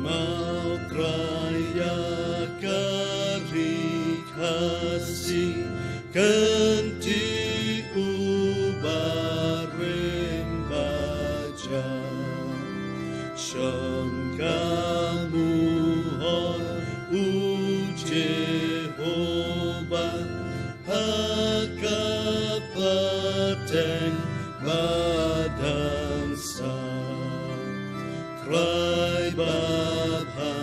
Mau raya kari kasih ganti ubarin baca Syangkamu u Jehovah Hakapateng badan sa Try Bapa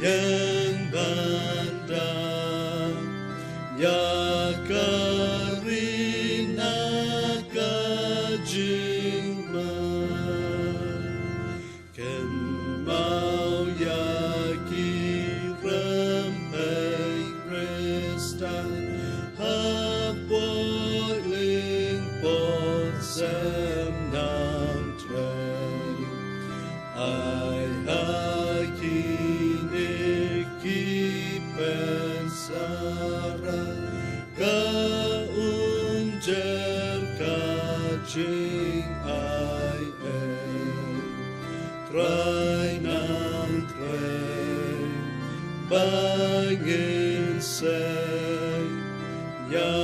yang banda ya karina kajingma kan mau ya kiram hai Krista hapoiling pot sem nam tray ai hakine pensara kaunjer kajing ai try nang tray bangin say ya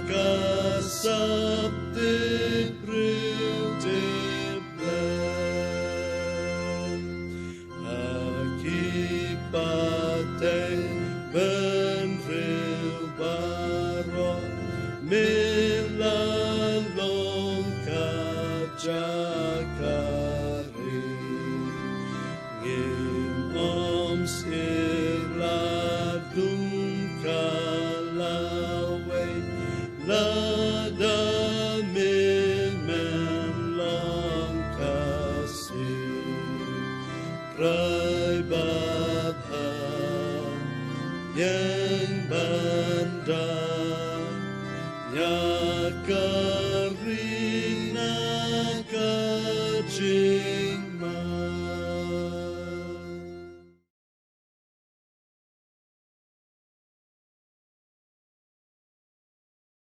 kasap tibril tibril akipate benril barot milalong kajakari ngimom siladung kalawe ladamin menlang kasih Rai Bapa yang banda ya karina kajing